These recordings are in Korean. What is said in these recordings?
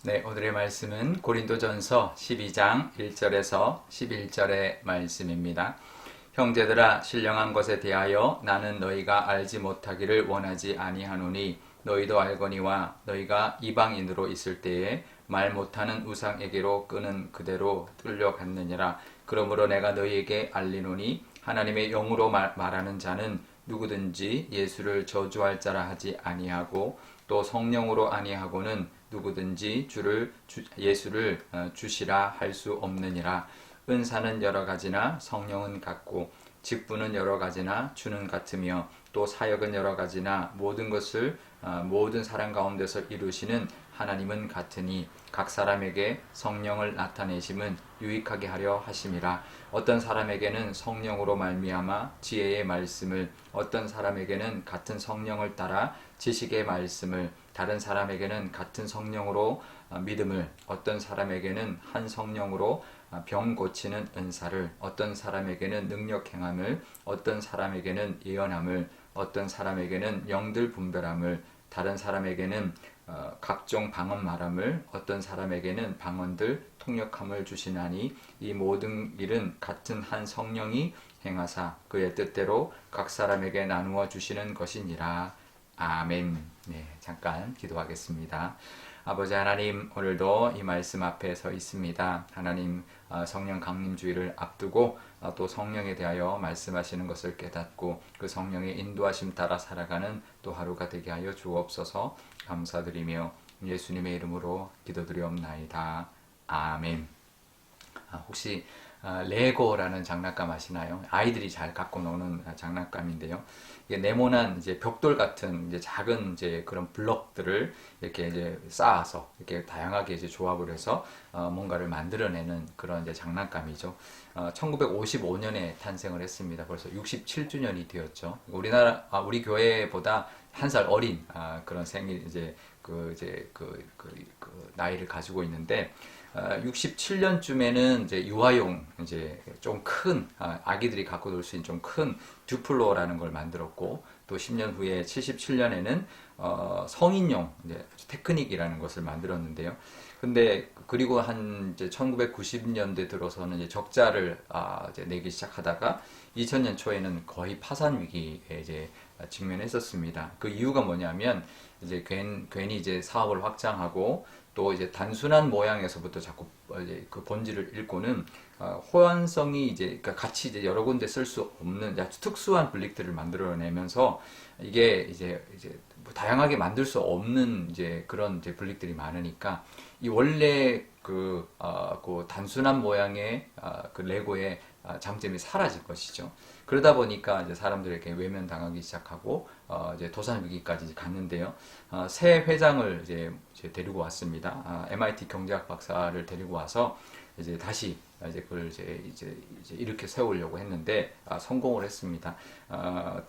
네, 오늘의 말씀은 고린도전서 12장 1절에서 11절의 말씀입니다. 형제들아, 신령한 것에 대하여 나는 너희가 알지 못하기를 원하지 아니하노니 너희도 알거니와 너희가 이방인으로 있을 때에 말 못하는 우상에게로 끄는 그대로 뚫려갔느니라. 그러므로 내가 너희에게 알리노니 하나님의 영으로 말하는 자는 누구든지 예수를 저주할 자라 하지 아니하고 또 성령으로 아니하고는 누구든지 예수를 주시라 할 수 없느니라. 은사는 여러 가지나 성령은 같고 직분은 여러 가지나 주는 같으며 또 사역은 여러 가지나 모든 것을 모든 사람 가운데서 이루시는 하나님은 같으니 각 사람에게 성령을 나타내심은 유익하게 하려 하심이라. 어떤 사람에게는 성령으로 말미암아 지혜의 말씀을, 어떤 사람에게는 같은 성령을 따라 지식의 말씀을, 다른 사람에게는 같은 성령으로 믿음을, 어떤 사람에게는 한 성령으로 병 고치는 은사를, 어떤 사람에게는 능력 행함을, 어떤 사람에게는 예언함을, 어떤 사람에게는 영들 분별함을, 다른 사람에게는 각종 방언 말함을, 어떤 사람에게는 방언들 통역함을 주시나니 이 모든 일은 같은 한 성령이 행하사 그의 뜻대로 각 사람에게 나누어 주시는 것이니라. 아멘. 네, 잠깐 기도하겠습니다. 아버지 하나님, 오늘도 이 말씀 앞에 서 있습니다. 하나님, 성령 강림주의를 앞두고 또 성령에 대하여 말씀하시는 것을 깨닫고 그 성령의 인도하심 따라 살아가는 또 하루가 되게 하여 주옵소서. 감사드리며 예수님의 이름으로 기도드리옵나이다. 아멘. 혹시 레고라는 장난감 아시나요? 아이들이 잘 갖고 노는 장난감인데요. 이게 네모난 이제 벽돌 같은 이제 작은 이제 그런 블럭들을 이렇게 이제 쌓아서 이렇게 다양하게 이제 조합을 해서 뭔가를 만들어내는 그런 이제 장난감이죠. 1955년에 탄생을 했습니다. 벌써 67주년이 되었죠. 우리 교회보다 한 살 어린 그런 생일 그 나이를 가지고 있는데 67년쯤에는 이제 유아용 이제 좀 큰 아기들이 갖고 놀 수 있는 좀 큰 듀플로라는 걸 만들었고 또 10년 후에 77년에는 성인용 이제 테크닉이라는 것을 만들었는데요. 근데 그리고 한 이제 1990년대 들어서는 이제 적자를 이제 내기 시작하다가 2000년 초에는 거의 파산 위기에 이제 직면했었습니다. 그 이유가 뭐냐면 이제 괜히 이제 사업을 확장하고 또 이제 단순한 모양에서부터 자꾸 이제 그 본질을 잃고는 호환성이 이제 그러니까 같이 이제 여러 군데 쓸 수 없는 아주 특수한 블릭들을 만들어내면서 이게 이제 뭐 다양하게 만들 수 없는 이제 그런 이제 블릭들이 많으니까 이 원래 그 단순한 모양의 그 레고의 장점이 사라질 것이죠. 그러다 보니까 이제 사람들에게 외면당하기 시작하고 이제 도산 위기까지 갔는데요. 새 회장을 이제 데리고 왔습니다. MIT 경제학 박사를 데리고 와서 이제 다시 이제 그걸 이제 이렇게 세우려고 했는데 성공을 했습니다.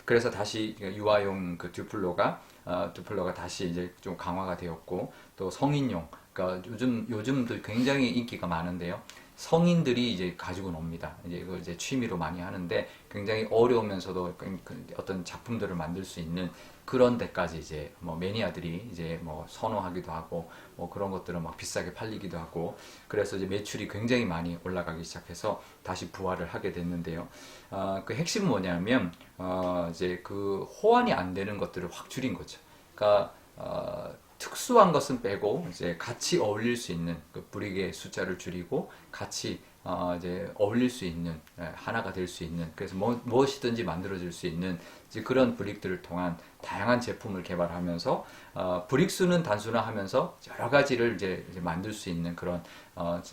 그래서 다시 유아용 그 듀플로가 다시 이제 좀 강화가 되었고 또 성인용 그러니까 요즘도 굉장히 인기가 많은데요. 성인들이 이제 가지고 놉니다. 이제 이걸 이제 취미로 많이 하는데 굉장히 어려우면서도 어떤 작품들을 만들 수 있는 그런 데까지 이제 뭐 매니아들이 이제 뭐 선호하기도 하고 뭐 그런 것들은 막 비싸게 팔리기도 하고 그래서 이제 매출이 굉장히 많이 올라가기 시작해서 다시 부활을 하게 됐는데요. 그 핵심은 뭐냐면 이제 그 호환이 안 되는 것들을 확 줄인 거죠. 그러니까 특수한 것은 빼고 이제 같이 어울릴 수 있는 그 브릭의 숫자를 줄이고 같이 이제 어울릴 수 있는 하나가 될 수 있는 그래서 무엇이든지 만들어질 수 있는 이제 그런 브릭들을 통한 다양한 제품을 개발하면서 브릭 수는 단순화하면서 여러 가지를 이제 만들 수 있는 그런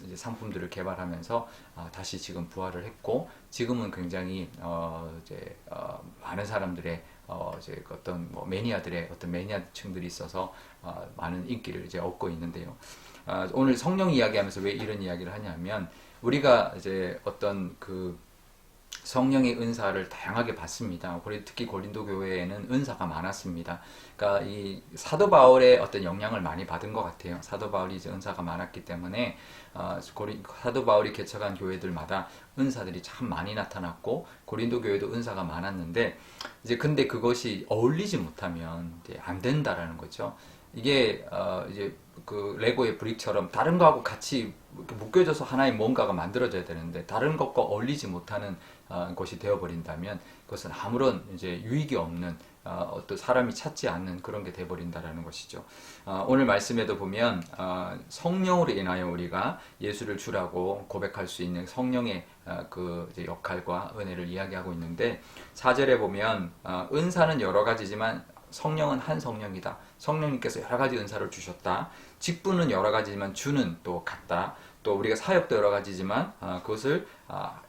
이제 상품들을 개발하면서 다시 지금 부활을 했고 지금은 굉장히 이제 많은 사람들의 이제 어떤 뭐 매니아들의 어떤 매니아층들이 있어서 많은 인기를 이제 얻고 있는데요. 오늘 성령 이야기하면서 왜 이런 이야기를 하냐면 우리가 이제 어떤 그 성령의 은사를 다양하게 받습니다. 특히 고린도 교회에는 은사가 많았습니다. 그러니까 이 사도 바울의 어떤 영향을 많이 받은 것 같아요. 사도 바울이 이제 은사가 많았기 때문에 사도 바울이 개척한 교회들마다 은사들이 참 많이 나타났고 고린도 교회도 은사가 많았는데 이제 근데 그것이 어울리지 못하면 이제 안 된다라는 거죠. 이게 이제 그 레고의 브릭처럼 다른 거하고 같이 이렇게 묶여져서 하나의 뭔가가 만들어져야 되는데 다른 것과 어울리지 못하는 것이 되어버린다면 그것은 아무런 이제 유익이 없는 어떤 사람이 찾지 않는 그런 게 되어버린다라는 것이죠. 오늘 말씀에도 보면 성령으로 인하여 우리가 예수를 주라고 고백할 수 있는 성령의 그 이제 역할과 은혜를 이야기하고 있는데 4절에 보면 은사는 여러 가지지만 성령은 한 성령이다. 성령님께서 여러 가지 은사를 주셨다. 직분은 여러 가지지만 주는 또 같다. 또 우리가 사역도 여러 가지지만 그것을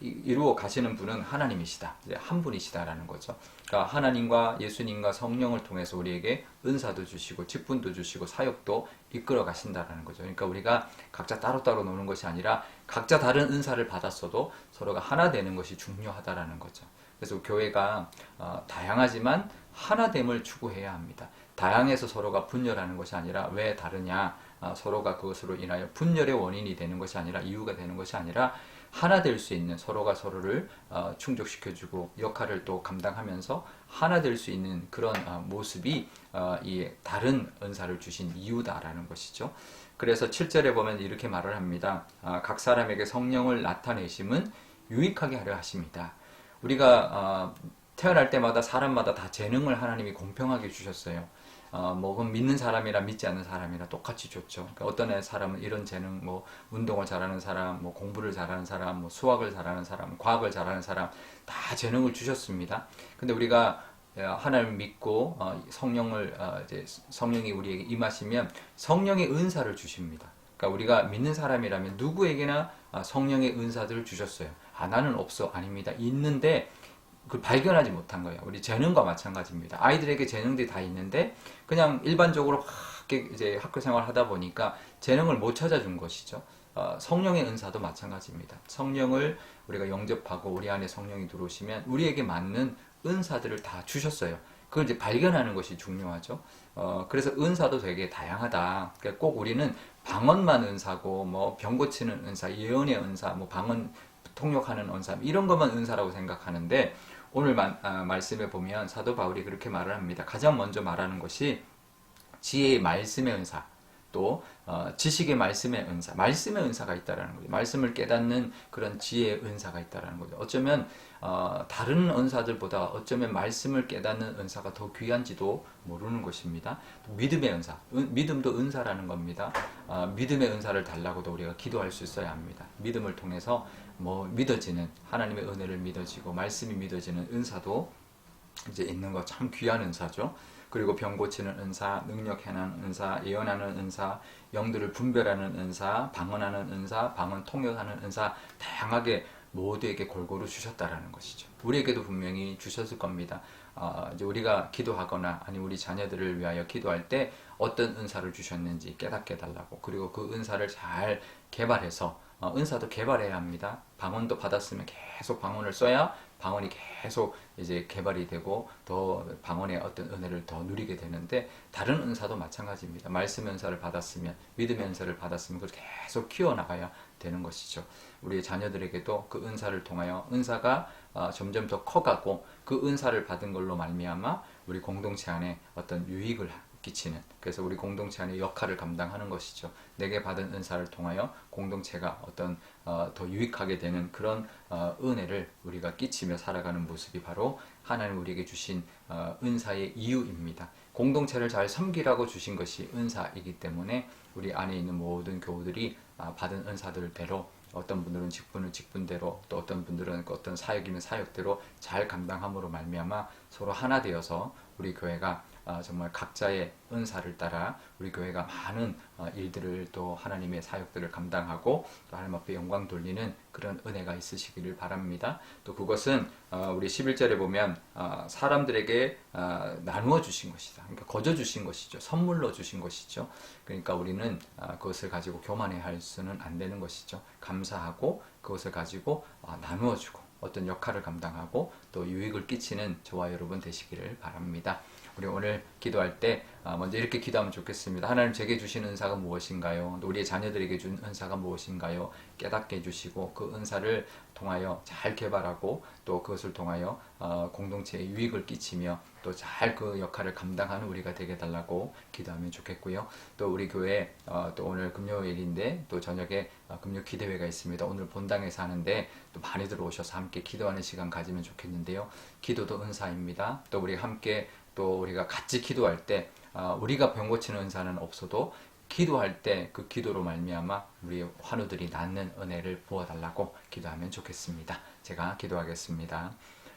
이루어 가시는 분은 하나님이시다. 이제 한 분이시다라는 거죠. 그러니까 하나님과 예수님과 성령을 통해서 우리에게 은사도 주시고 직분도 주시고 사역도 이끌어 가신다라는 거죠. 그러니까 우리가 각자 따로따로 노는 것이 아니라 각자 다른 은사를 받았어도 서로가 하나 되는 것이 중요하다라는 거죠. 그래서 교회가 다양하지만 하나됨을 추구해야 합니다. 다양해서 서로가 분열하는 것이 아니라 왜 다르냐, 서로가 그것으로 인하여 분열의 원인이 되는 것이 아니라 이유가 되는 것이 아니라 하나 될 수 있는 서로가 서로를 충족시켜주고 역할을 또 감당하면서 하나 될 수 있는 그런 모습이 이 다른 은사를 주신 이유다라는 것이죠. 그래서 7절에 보면 이렇게 말을 합니다. 각 사람에게 성령을 나타내심은 유익하게 하려 하십니다. 우리가 태어날 때마다 사람마다 다 재능을 하나님이 공평하게 주셨어요. 그건 믿는 사람이라 믿지 않는 사람이라 똑같이 줬죠. 그러니까 어떤 사람은 이런 재능, 운동을 잘하는 사람, 공부를 잘하는 사람, 수학을 잘하는 사람, 과학을 잘하는 사람 다 재능을 주셨습니다. 근데 우리가 하나님을 믿고 이제 성령이 우리에게 임하시면 성령의 은사를 주십니다. 그러니까 우리가 믿는 사람이라면 누구에게나 성령의 은사들을 주셨어요. 나는 없어. 아닙니다. 있는데 그 발견하지 못한 거예요. 우리 재능과 마찬가지입니다. 아이들에게 재능들이 다 있는데 그냥 일반적으로 막 이제 학교 생활을 하다 보니까 재능을 못 찾아준 것이죠. 성령의 은사도 마찬가지입니다. 성령을 우리가 영접하고 우리 안에 성령이 들어오시면 우리에게 맞는 은사들을 다 주셨어요. 그걸 이제 발견하는 것이 중요하죠. 그래서 은사도 되게 다양하다. 그러니까 꼭 우리는 방언만 은사고 병 고치는 은사, 예언의 은사, 방언 통역하는 은사 이런 것만 은사라고 생각하는데 오늘 말씀에 보면 사도 바울이 그렇게 말을 합니다. 가장 먼저 말하는 것이 지혜의 말씀의 은사, 또 지식의 말씀의 은사, 말씀의 은사가 있다라는 거죠. 말씀을 깨닫는 그런 지혜의 은사가 있다라는 거죠. 어쩌면 다른 은사들보다 어쩌면 말씀을 깨닫는 은사가 더 귀한지도 모르는 것입니다. 믿음의 은사, 믿음도 은사라는 겁니다. 믿음의 은사를 달라고도 우리가 기도할 수 있어야 합니다. 믿음을 통해서 믿어지는 하나님의 은혜를 믿어지고 말씀이 믿어지는 은사도 이제 있는 거 참 귀한 은사죠. 그리고 병 고치는 은사, 능력 행하는 은사, 예언하는 은사, 영들을 분별하는 은사, 방언하는 은사, 방언 통역하는 은사 다양하게 모두에게 골고루 주셨다라는 것이죠. 우리에게도 분명히 주셨을 겁니다. 이제 우리가 기도하거나 아니 우리 자녀들을 위하여 기도할 때 어떤 은사를 주셨는지 깨닫게 해달라고, 그리고 그 은사를 잘 개발해서 은사도 개발해야 합니다. 방언도 받았으면 계속 방언을 써야 방언이 계속 이제 개발이 되고 더 방언의 어떤 은혜를 더 누리게 되는데 다른 은사도 마찬가지입니다. 말씀 은사를 받았으면 믿음의 은사를 받았으면 그걸 계속 키워나가야 되는 것이죠. 우리 자녀들에게도 그 은사를 통하여 은사가 점점 더 커가고 그 은사를 받은 걸로 말미암아 우리 공동체 안에 어떤 유익을 끼치는, 그래서 우리 공동체 안에 역할을 감당하는 것이죠. 내게 받은 은사를 통하여 공동체가 어떤 더 유익하게 되는 그런 은혜를 우리가 끼치며 살아가는 모습이 바로 하나님 우리에게 주신 은사의 이유입니다. 공동체를 잘 섬기라고 주신 것이 은사이기 때문에 우리 안에 있는 모든 교우들이 받은 은사들대로 어떤 분들은 직분을 직분대로, 또 어떤 분들은 어떤 사역이면 사역대로 잘 감당함으로 말미암아 서로 하나 되어서 우리 교회가 정말 각자의 은사를 따라 우리 교회가 많은 일들을 또 하나님의 사역들을 감당하고 또 하나님 앞에 영광 돌리는 그런 은혜가 있으시기를 바랍니다. 또 그것은 우리 11절에 보면 사람들에게 나누어 주신 것이다. 그러니까 거저 주신 것이죠. 선물로 주신 것이죠. 그러니까 우리는 그것을 가지고 교만해 할 수는 안 되는 것이죠. 감사하고 그것을 가지고 나누어 주고 어떤 역할을 감당하고 또 유익을 끼치는 저와 여러분 되시기를 바랍니다. 우리 오늘 기도할 때 먼저 이렇게 기도하면 좋겠습니다. 하나님, 제게 주신 은사가 무엇인가요? 또 우리의 자녀들에게 준 은사가 무엇인가요? 깨닫게 해주시고 그 은사를 통하여 잘 개발하고 또 그것을 통하여 공동체에 유익을 끼치며 또 잘 그 역할을 감당하는 우리가 되게 해달라고 기도하면 좋겠고요. 또 우리 교회 또 오늘 금요일인데 또 저녁에 금요 기도회가 있습니다. 오늘 본당에서 하는데 또 많이 들어오셔서 함께 기도하는 시간 가지면 좋겠는데요. 기도도 은사입니다. 또 우리 함께 또 우리가 같이 기도할 때 우리가 병 고치는 은사는 없어도 기도할 때 그 기도로 말미암아 우리 환우들이 낫는 은혜를 부어달라고 기도하면 좋겠습니다. 제가 기도하겠습니다.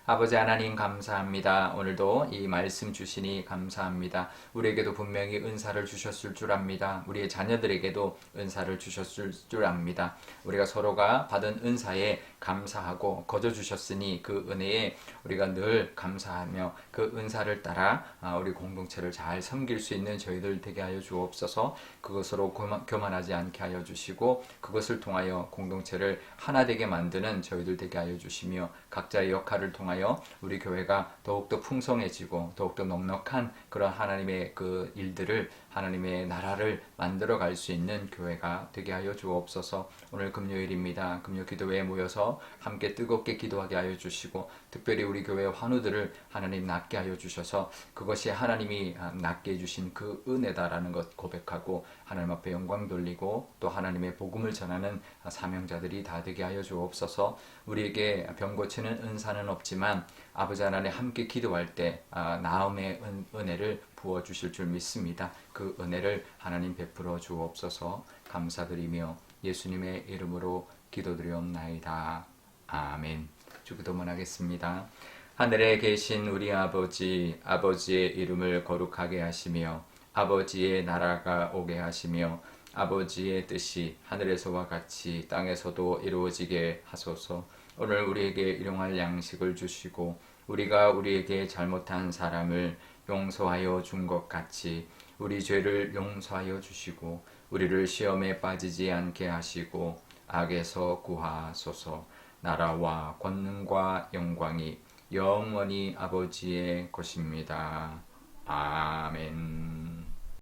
아버지 하나님, 감사합니다. 오늘도 이 말씀 주시니 감사합니다. 우리에게도 분명히 은사를 주셨을 줄 압니다. 우리의 자녀들에게도 은사를 주셨을 줄 압니다. 우리가 서로가 받은 은사에 감사하고 거저 주셨으니 그 은혜에 우리가 늘 감사하며 그 은사를 따라 우리 공동체를 잘 섬길 수 있는 저희들 되게 하여 주옵소서. 그것으로 교만하지 않게 하여 주시고 그것을 통하여 공동체를 하나 되게 만드는 저희들 되게 하여 주시며 각자의 역할을 통하여 우리 교회가 더욱더 풍성해지고 더욱더 넉넉한 그런 하나님의 그 일들을 하나님의 나라를 만들어 갈 수 있는 교회가 되게 하여 주옵소서. 오늘 금요일입니다. 금요 기도회에 모여서 함께 뜨겁게 기도하게 하여 주시고 특별히 우리 교회 환우들을 하나님 낫게 하여 주셔서 그것이 하나님이 낫게 해주신 그 은혜다라는 것 고백하고 하나님 앞에 영광 돌리고 또 하나님의 복음을 전하는 사명자들이 다 되게 하여 주옵소서. 우리에게 병 고치는 은사는 없지만 아버지 하나님 함께 기도할 때 나음의 은혜를 부어주실 줄 믿습니다. 그 은혜를 하나님 베풀어 주옵소서. 감사드리며 예수님의 이름으로 기도드리옵나이다. 아멘. 주기도문 하겠습니다. 하늘에 계신 우리 아버지, 아버지의 이름을 거룩하게 하시며 아버지의 나라가 오게 하시며 아버지의 뜻이 하늘에서와 같이 땅에서도 이루어지게 하소서. 오늘 우리에게 일용할 양식을 주시고 우리가 우리에게 잘못한 사람을 용서하여 준 것 같이 우리 죄를 용서하여 주시고 우리를 시험에 빠지지 않게 하시고 악에서 구하소서. 나라와 권능과 영광이 영원히 아버지의 것입니다. 아멘.